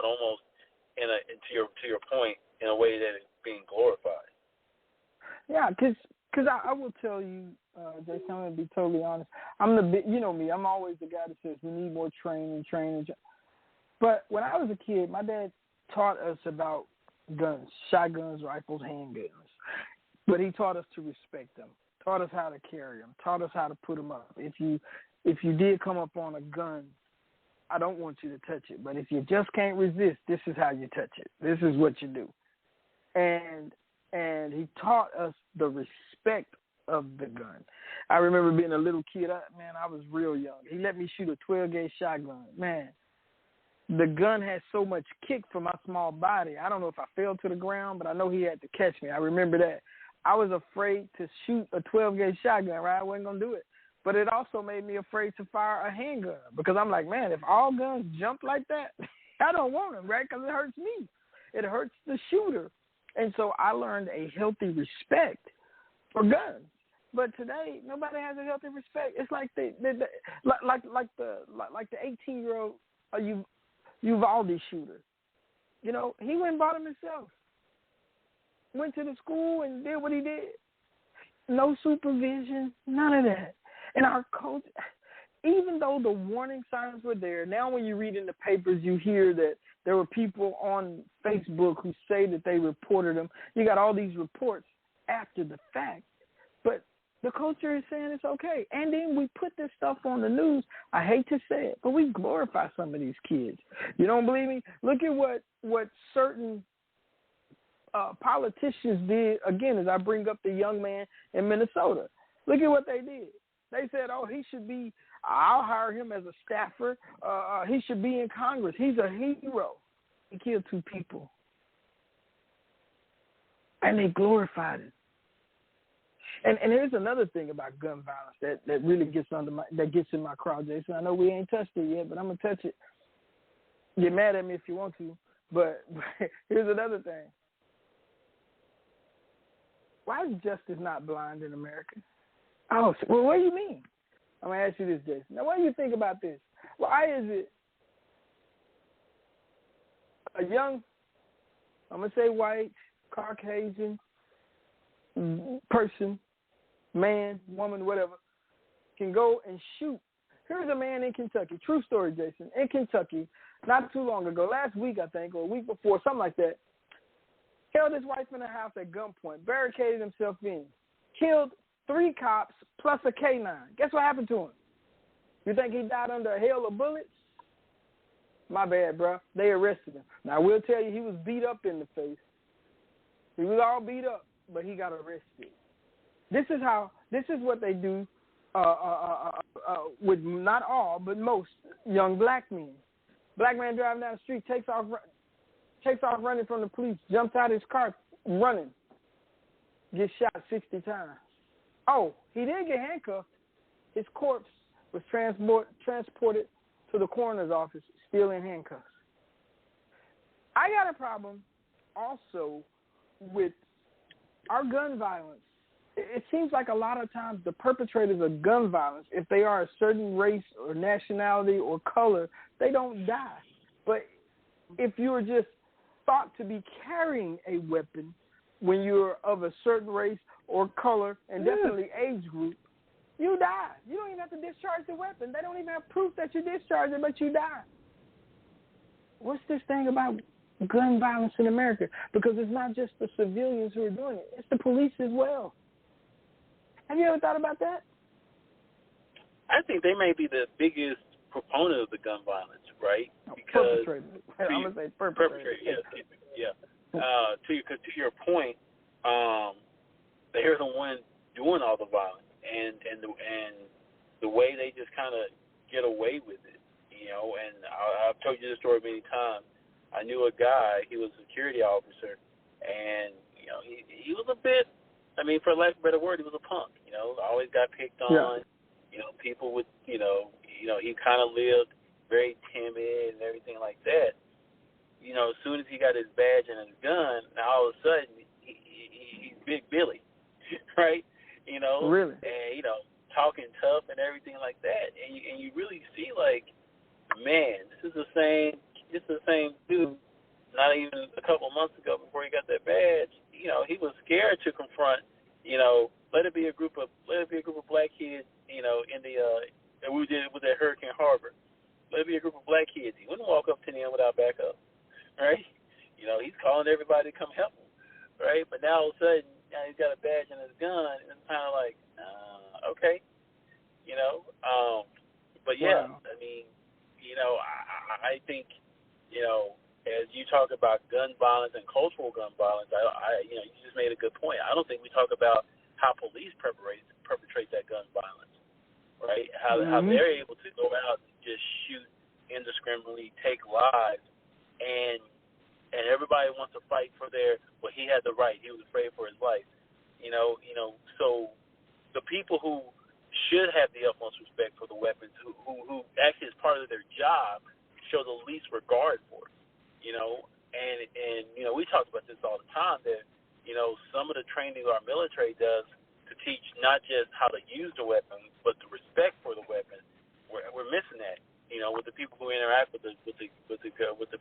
almost to your point, in a way that it's being glorified. Yeah, because I will tell you, Jason, I'm going to be totally honest. You know me, I'm always the guy that says we need more training. But when I was a kid, my dad taught us about guns, shotguns, rifles, handguns. But he taught us to respect them, taught us how to carry them, taught us how to put them up. If you did come up on a gun, I don't want you to touch it. But if you just can't resist, this is how you touch it. This is what you do. And he taught us the respect of the gun. I remember being a little kid. I was real young. He let me shoot a 12-gauge shotgun. Man, the gun had so much kick for my small body. I don't know if I fell to the ground, but I know he had to catch me. I remember that. I was afraid to shoot a 12-gauge shotgun, right? I wasn't going to do it. But it also made me afraid to fire a handgun because I'm like, man, if all guns jump like that, I don't want them, right? Because it hurts me. It hurts the shooter. And so I learned a healthy respect for guns. But today, nobody has a healthy respect. It's like the 18-year-old Uvalde shooter. You know, he went and bought him himself. Went to the school and did what he did. No supervision, none of that. And our coach, even though the warning signs were there, now when you read in the papers, you hear that there were people on Facebook who say that they reported them. You got all these reports after the fact. But the culture is saying it's okay. And then we put this stuff on the news. I hate to say it, but we glorify some of these kids. You don't believe me? Look at what certain politicians did, again, as I bring up the young man in Minnesota. Look at what they did. They said, I'll hire him as a staffer. He should be in Congress. He's a hero. He killed 2 people. And they glorified it. And here's another thing about gun violence that really gets in my crowd, Jason. I know we ain't touched it yet, but I'm going to touch it. Get mad at me if you want to, but here's another thing. Why is justice not blind in America? Oh, well, what do you mean? I'm going to ask you this, Jason. Now, what do you think about this? Why is it a young, I'm going to say white, Caucasian person, man, woman, whatever, can go and shoot? Here's a man in Kentucky, true story, Jason, in Kentucky, not too long ago, last week, I think, or a week before, something like that, held his wife in the house at gunpoint, barricaded himself in, killed 3 cops plus a K-9. Guess what happened to him? You think he died under a hail of bullets? My bad, bro. They arrested him. Now, I will tell you, he was beat up in the face. He was all beat up, but he got arrested. This is what they do with not all, but most young black men. Black man driving down the street, takes off running from the police, jumps out his car running, gets shot 60 times. Oh, he did get handcuffed. His corpse was transported to the coroner's office, still in handcuffs. I got a problem also with our gun violence. It seems like a lot of times the perpetrators of gun violence, if they are a certain race or nationality or color, they don't die. But if you're just thought to be carrying a weapon when you're of a certain race or color and definitely age group, you die. You don't even have to discharge the weapon. They don't even have proof that you discharged it, but you die. What's this thing about gun violence in America? Because it's not just the civilians who are doing it. It's the police as well. Have you ever thought about that? I think they may be the biggest proponent of the gun violence, right? Because perpetrators. I'm going to say perpetrators. Yeah. To your point, they're the ones doing all the violence, and the way they just kind of get away with it, you know. And I've told you this story many times. I knew a guy. He was a security officer, and you know, he was a bit. I mean, for lack of a better word, he was a punk. You know, always got picked on. Yeah. You know, people would. You know, he kind of lived very timid and everything like that. You know, as soon as he got his badge and his gun, now all of a sudden he's Big Billy, right? You know, really, and you know, talking tough and everything like that, and you really see like, man, this is the same dude even a couple of months ago before he got that badge, he was scared to confront, let it be a group of black kids, in the and we did it with that Hurricane Harbor. Let it be a group of black kids. He wouldn't walk up to them without backup, right? He's calling everybody to come help him, right? But now all of a sudden, he's got a badge and his gun, and it's kind of like, okay, But yeah, wow. I mean, I think, as you talk about gun violence and cultural gun violence, you just made a good point. I don't think we talk about how police perpetrate that gun violence, right? How they're able to go out and just shoot indiscriminately, take lives, and everybody wants to fight for he had the right. He was afraid for his life, So the people who should have the utmost respect for the weapons, who actually is part of their job, show the least regard for it, And we talk about this all the time that, some of the training our military does to teach not just how to use the weapon, but the respect for the weapon. We're missing that, with the people who interact with the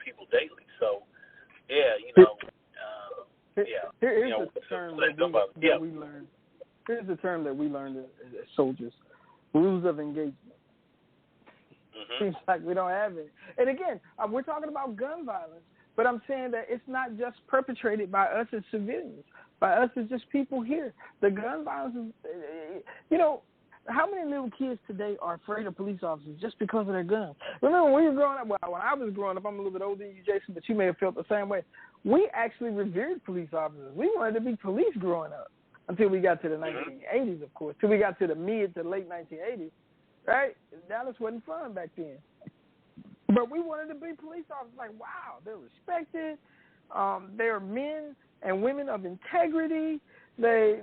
people daily. So, yeah, Here's the term that we learned. Here's the term that we learned as soldiers: rules of engagement. Seems like we don't have it. And again, we're talking about gun violence, but I'm saying that it's not just perpetrated by us as civilians, by us as just people here. The gun violence is, how many little kids today are afraid of police officers just because of their guns? Remember when we were growing up, when I was growing up, I'm a little bit older than you, Jason, but you may have felt the same way. We actually revered police officers. We wanted to be police growing up until we got to the 1980s, of course, till we got to the mid to late 1980s. Right? Dallas wasn't fun back then. But we wanted to be police officers. Like, wow, they're respected. They're men and women of integrity. They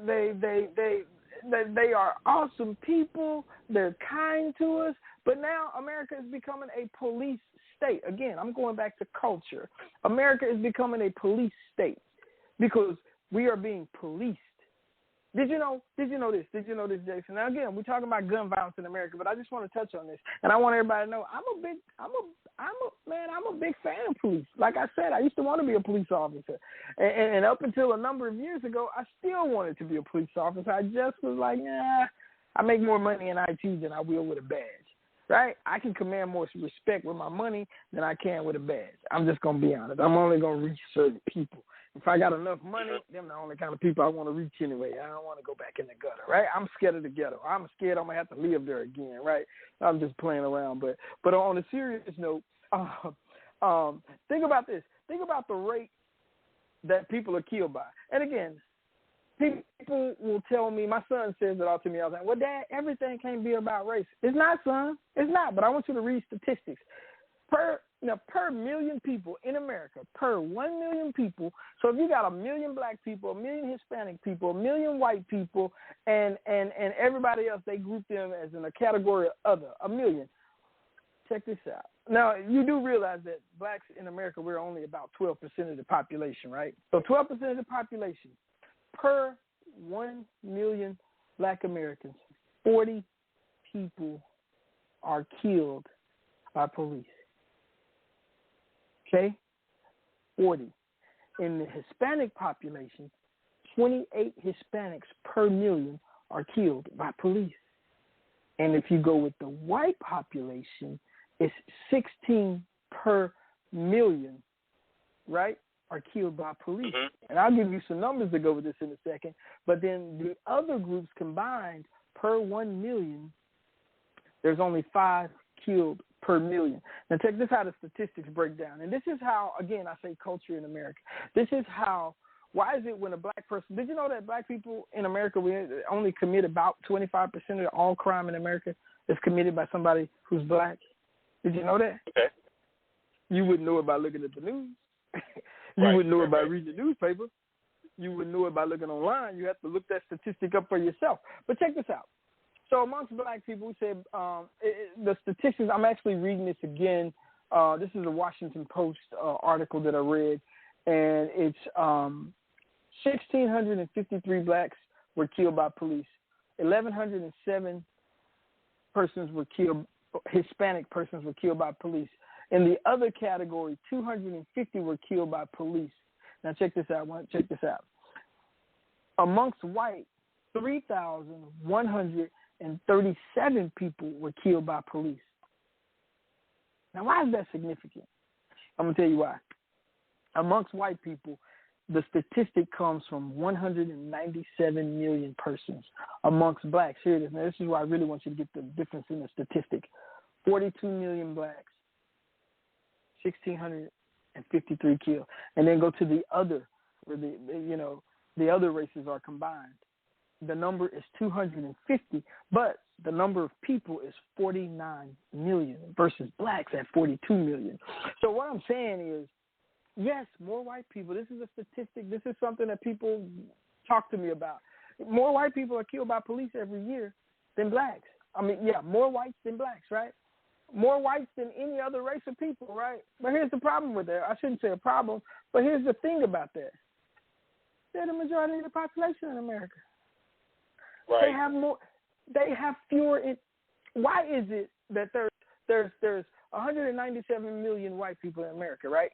are awesome people. They're kind to us. But now America is becoming a police state. Again, I'm going back to culture. America is becoming a police state because we are being policed. Did you know this? Did you know this, Jason? Now again, we're talking about gun violence in America, but I just want to touch on this, and I want everybody to know I'm a big fan of police. Like I said, I used to want to be a police officer, and up until a number of years ago, I still wanted to be a police officer. I just was like, I make more money in IT than I will with a badge. Right? I can command more respect with my money than I can with a badge. I'm just gonna be honest. I'm only gonna reach certain people. If I got enough money, them the only kind of people I want to reach anyway. I don't want to go back in the gutter, right? I'm scared of the ghetto. I'm scared I'm going to have to live there again, right? I'm just playing around. But on a serious note, think about this. Think about the rate that people are killed by. And again, people will tell me, my son says it all to me all the time, well, Dad, everything can't be about race. It's not, son. It's not. But I want you to read statistics. Per million people in America, per 1 million people, so if you got 1 million black people, 1 million Hispanic people, 1 million white people, and everybody else, they group them as in a category of other, 1 million. Check this out. Now, you do realize that blacks in America, we're only about 12% of the population, right? So 12% of the population, per 1 million black Americans, 40 people are killed by police. Okay, 40. In the Hispanic population, 28 Hispanics per million are killed by police. And if you go with the white population, it's 16 per million, right, are killed by police. And I'll give you some numbers to go with this in a second. But then the other groups combined, per 1 million, there's only 5 killed per million. Now, check this how the statistics break down. And this is how, again, I say culture in America. This is how, why is it when a black person, did you know that black people in America, we only commit about 25% of all crime in America is committed by somebody who's black? Did you know that? Okay. You wouldn't know it by looking at the news. You wouldn't know it by reading the newspaper. You wouldn't know it by looking online. You have to look that statistic up for yourself. But check this out. So amongst black people, we said the statistics, I'm actually reading this again. This is a Washington Post article that I read, and it's 1,653 blacks were killed by police. 1,107 persons were killed, Hispanic persons were killed by police. In the other category, 250 were killed by police. Now check this out. Amongst white, 3,137 people were killed by police. Now, why is that significant? I'm going to tell you why. Amongst white people, the statistic comes from 197 million persons. Amongst blacks, here it is. Now, this is why I really want you to get the difference in the statistic. 42 million blacks, 1,653 killed. And then go to the other, where the other races are combined. The number is 250, but the number of people is 49 million versus blacks at 42 million. So what I'm saying is, yes, more white people. This is a statistic. This is something that people talk to me about. More white people are killed by police every year than blacks. I mean, yeah, more whites than blacks, right? More whites than any other race of people, right? But here's the problem with that. I shouldn't say a problem, but here's the thing about that. They're the majority of the population in America. Right. They have more. They have fewer. Why is it that there's 197 million white people in America, right?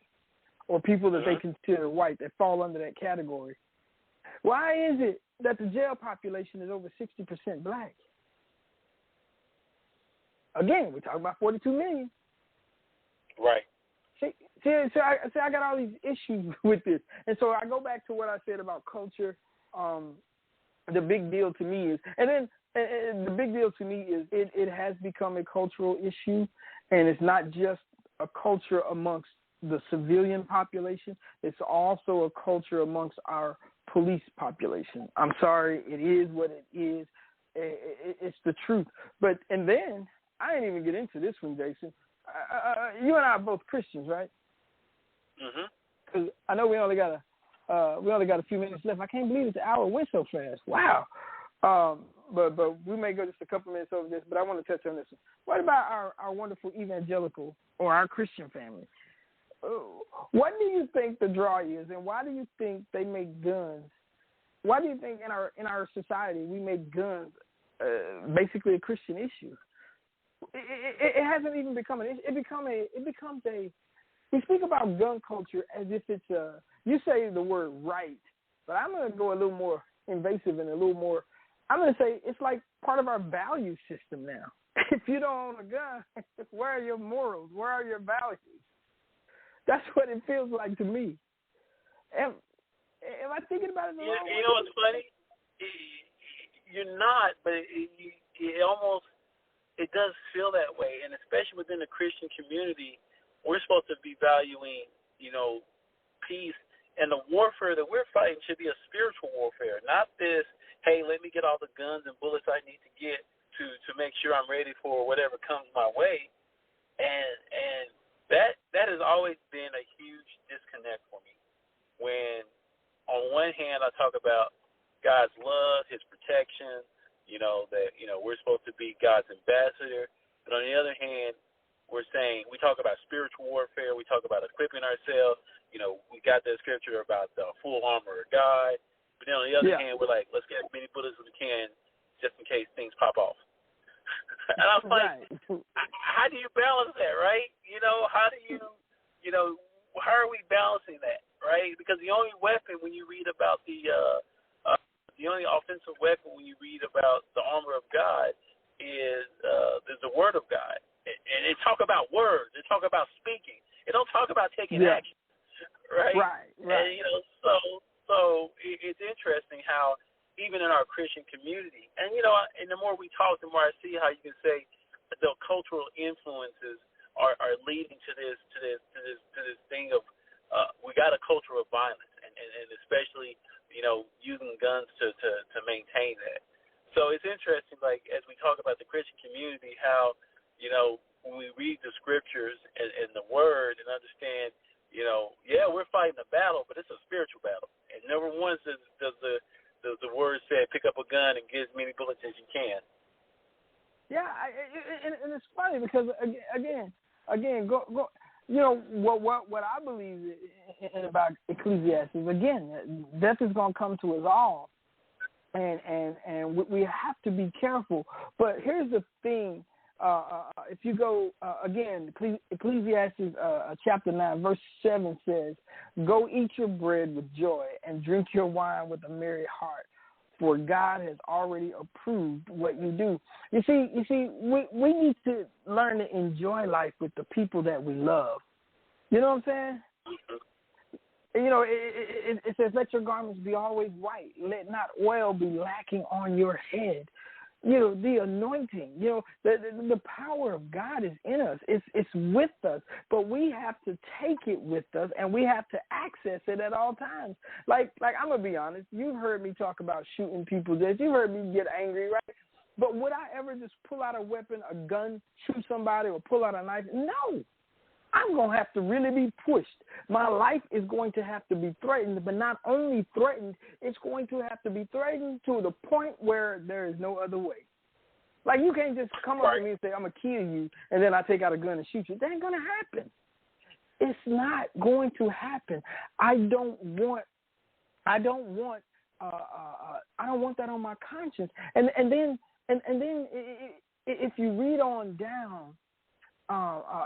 Or people that they consider white that fall under that category. Why is it that the jail population is over 60% black? Again, we're talking about 42 million. Right. See, I got all these issues with this. And so I go back to what I said about culture. The big deal to me is, it has become a cultural issue, and it's not just a culture amongst the civilian population. It's also a culture amongst our police population. I'm sorry, it is what it is. It's the truth. And then I didn't even get into this one, Jason. You and I are both Christians, right? Mhm. Because I know we only got a few minutes left. I can't believe the hour went so fast. Wow. But we may go just a couple minutes over this, but I want to touch on this one. What about our wonderful evangelical or our Christian family? What do you think the draw is, and why do you think they make guns? Why do you think in our society we make guns basically a Christian issue? It hasn't even become an issue. It becomes a. We speak about gun culture as if it's a. You say the word right, but I'm going to go a little more invasive and a little more. I'm going to say it's like part of our value system now. If you don't own a gun, where are your morals? Where are your values? That's what it feels like to me. Am I thinking about it the wrong way? You know what's funny? You're not, but it almost does feel that way, and especially within the Christian community, we're supposed to be valuing, peace, and the warfare that we're fighting should be a spiritual warfare, not this, hey, let me get all the guns and bullets I need to get to make sure I'm ready for whatever comes my way, and that has always been a huge disconnect for me. When on one hand I talk about God's love, His protection, that we're supposed to be God's ambassador, but on the other hand, we talk about spiritual warfare, we talk about equipping ourselves. We got that scripture about the full armor of God, but then on the other hand, we're like, let's get as many bullets as we can just in case things pop off. And I'm like, how do you balance that, right? How are we balancing that, right? Because the only weapon when you read about the only offensive weapon when you read about the armor of God is the word of God. And it talk about words. It talk about speaking. It don't talk about taking action, right? Right. And, so it's interesting how even in our Christian community, and and the more we talk, the more I see how you can say the cultural influences are leading to this thing of we got a culture of violence, and especially using guns to maintain that. So it's interesting, like as we talk about the Christian community, how when we read the scriptures and the word and understand, we're fighting a battle, but it's a spiritual battle. And number one does the word say, pick up a gun and get as many bullets as you can. Yeah, and it's funny because again, go. What I believe in about Ecclesiastes, again, death is going to come to us all, and we have to be careful. But here's the thing if you go, again, Ecclesiastes chapter 9, verse 7 says, "Go eat your bread with joy and drink your wine with a merry heart, for God has already approved what you do." You see, we need to learn to enjoy life with the people that we love. You know what I'm saying? You know, it says, "Let your garments be always white. Let not oil be lacking on your head." You know, the anointing, you know, the power of God is in us. It's with us, but we have to take it with us, and we have to access it at all times. Like I'm going to be honest, you've heard me talk about shooting people dead. You've heard me get angry, right? But would I ever just pull out a weapon, a gun, shoot somebody, or pull out a knife? No. I'm going to have to really be pushed. My life is going to have to be threatened, but not only threatened, it's going to have to be threatened to the point where there is no other way. Like, you can't just come up to me and say, "I'm going to kill you," and then I take out a gun and shoot you. That ain't going to happen. It's not going to happen. I don't want that on my conscience. And then if you read on down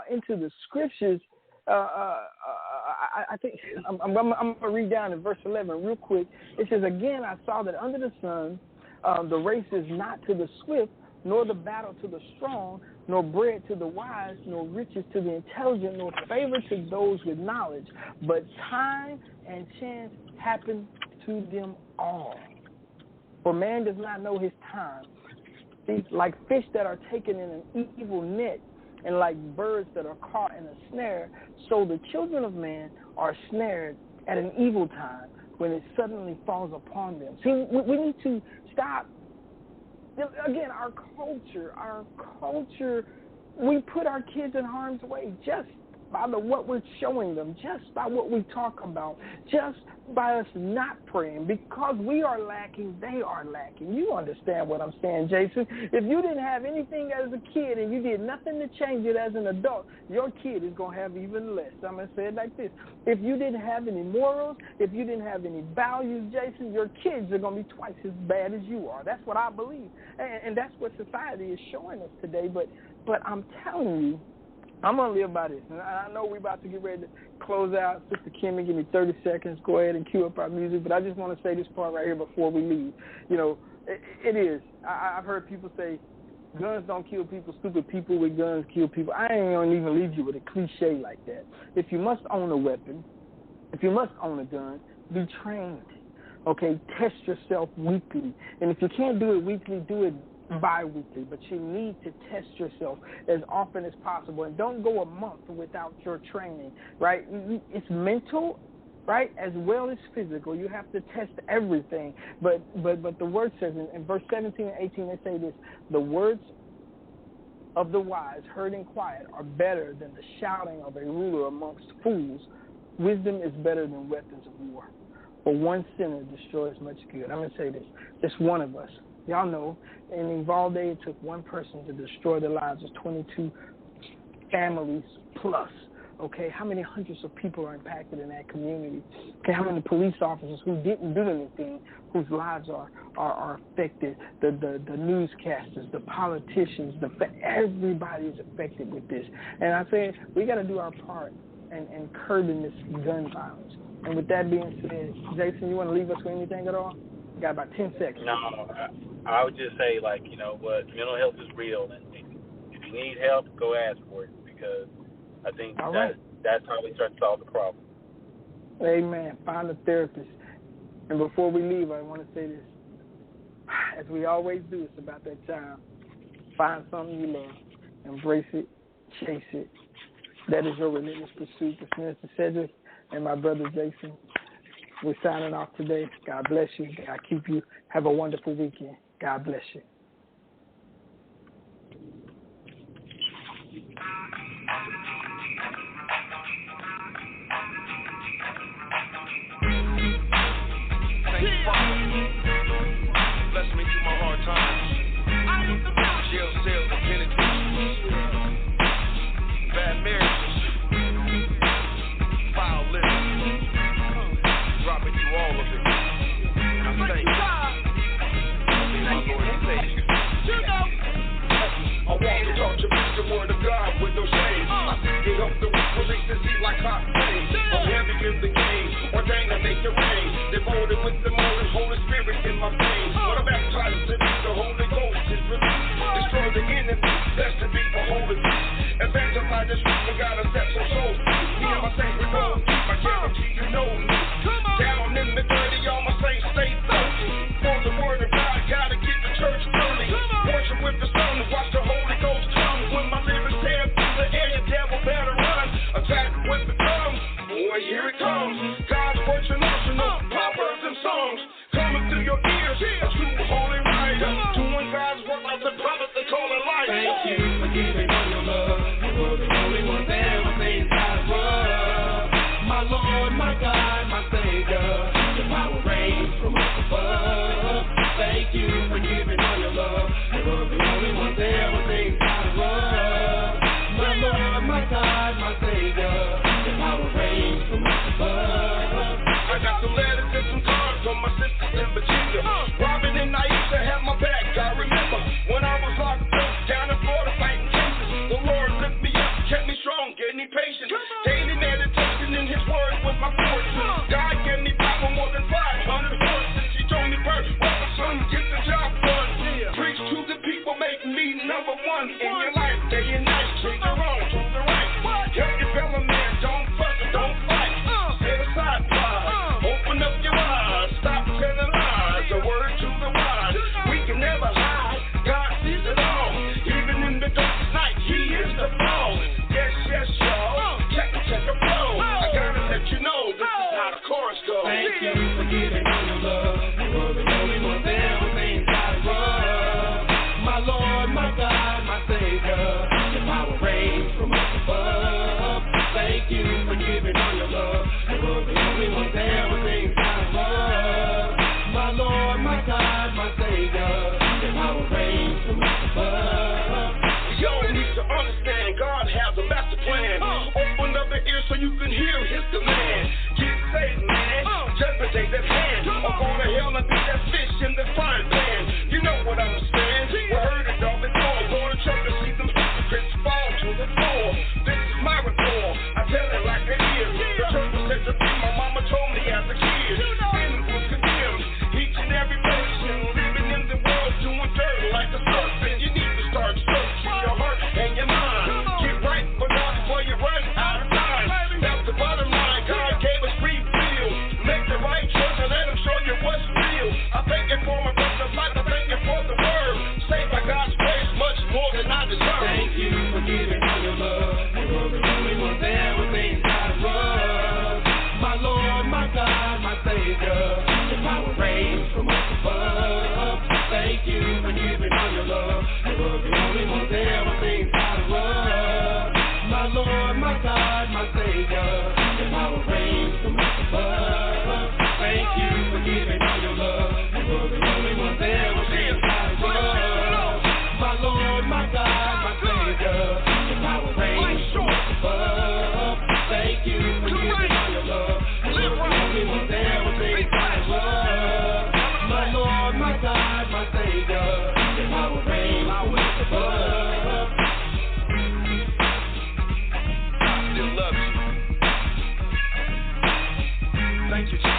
into the scriptures, I think I'm going to read down in verse 11 real quick. It says, "Again, I saw that under the sun, the race is not to the swift, nor the battle to the strong, nor bread to the wise, nor riches to the intelligent, nor favor to those with knowledge. But time and chance happen to them all. For man does not know his time. See, like fish that are taken in an evil net, and like birds that are caught in a snare, so the children of man are snared at an evil time when it suddenly falls upon them." See, we need to stop. Again, our culture, we put our kids in harm's way just by what we're showing them, just by what we talk about, just by us not praying. Because we are lacking, they are lacking. You understand what I'm saying, Jason? If you didn't have anything as a kid and you did nothing to change it as an adult, your kid is going to have even less. I'm going to say it like this. If you didn't have any morals, if you didn't have any values, Jason, your kids are going to be twice as bad as you are. That's what I believe. And that's what society is showing us today. But I'm telling you, I'm going to live by this. And I know we're about to get ready to close out. Sister Kimmy, give me 30 seconds. Go ahead and cue up our music. But I just want to say this part right here before we leave. You know, it is. I've heard people say, guns don't kill people. Stupid people with guns kill people. I ain't going to even leave you with a cliche like that. If you must own a weapon, if you must own a gun, be trained. Okay, test yourself weekly. And if you can't do it weekly, do it bi-weekly, but you need to test yourself as often as possible, and don't go a month without your training, right? It's mental, right, as well as physical. You have to test everything, but the word says in verse 17 and 18, they say this: "The words of the wise heard in quiet are better than the shouting of a ruler amongst fools. Wisdom is better than weapons of war, for one sinner destroys much good." I'm going to say this: just one of us. Y'all know, in Uvalde, it took one person to destroy the lives of 22 families plus. Okay, how many hundreds of people are impacted in that community? Okay, how many police officers who didn't do anything, whose lives are affected? The newscasters, the politicians, everybody is affected with this. And I say we got to do our part in curbing this gun violence. And with that being said, Jason, you want to leave us with anything at all? We got about 10 seconds. No, I would just say, like, you know what, mental health is real, and if you need help, go ask for it, because I think that's how we start to solve the problem. Amen. Find a therapist. And before we leave, I want to say this. As we always do, it's about that time. Find something you love. Embrace it. Chase it. That is your relentless pursuit. It's Mr. Sedric and my brother Jason. We're signing off today. God bless you. God keep you. Have a wonderful weekend. God bless you. Bless me through my hard times. Jail cells and penitentiaries. Bad marriages. Foul living. Dropping through all of it. And I thank you. My Lord and Savior. to make it rain. Devoted with the motive, Holy Spirit in my veins. What I'm baptized to be, the Holy Ghost is released. Destroy the enemy, that's to be a holy beast. Evangelize this week, we got a set so soul. Me and my saints, we go deep, I guarantee you know me. Down in the dirty, all my saints stay thirsty. For the word of God, gotta get to church early. Worship with the sun, watch the Holy Ghost come. When my lyrics tear through the air, the devil better run. Attack with the tongue, boy, here it comes. God's words are emotional, proverbs and songs. Coming through your ears, a true holy writer. Doing God's work like the prophet they call it light. Thank you for giving all your love. You were the only one there when things got rough. My Lord, my God, my Savior, your power reigns from up above. Thank you for giving all your love. You were the only one there when things got rough. My Lord, my God, my Savior, your power reigns from up above. I got some letters and some cards from my sisters in Virginia. Robin and Aisha had my back, I remember. When I was locked up down in Florida fighting cases, the Lord lifted me up, kept me strong, gave me patience. Daily meditation in His word was my fortune. God gave me power more than 500 horses. He told me, "Bert, well, my son, get the job done." Preach to the people, make me number one in your life, day and night. Treat the wrong, to the right. Help your fellow man, don't fuss and don't fight. Set aside pride, open up your eyes, stop telling lies. A word to the wise, we can never hide. God sees it all, even in the darkest night. He is the boss. Yes, yes, y'all. Check the flow. I gotta let you know this is how the chorus goes. Thank you for giving all your love. You were the only one there when things got rough. My Lord, my God, my Savior, your power reigns from up above. Thank you for giving all your love. You were the only one there when things got rough. My Lord, my God, my Savior, your power reigns from up above. Yo, need to understand, God has a master plan. Open up the ears so you can hear His command. Get saved, man. Judgment day's at hand. Or go to hell and be that fish in the frying pan. You know what I'm saying? We heard it all before. Go to church and see them hypocrites fall to the floor. This is my report. I tell it like it is. The church was set to be. My mama told me as a kid. Sin was condemned. Each and every person living in the world doing dirt like a serpent. You need to start searching your heart and your mind. Get right for God before you run out of time. That's the bottom line. God gave us free will. Make the right choice and let Him show you what's real. I thank you for my brother's life. I thank you for the word. Saved by God's grace, much more than I deserve. Thank you for giving all your love. You were the only one there when things got rough. My Lord, my God, my Savior, your power reigns from up above. Thank you for giving all your love. You were the only one there when things got rough. My Lord, my God, my Savior, your power reigns from up above. Thank you for giving all your love. You were the only one there when things got rough. My Lord, my God, my Savior, your power reigns from up above. Thank you for giving all your love. You were the only one there when things got rough. My Lord, my God, my Savior, your power reigns from up above. I still love you. Thank you, Jesus.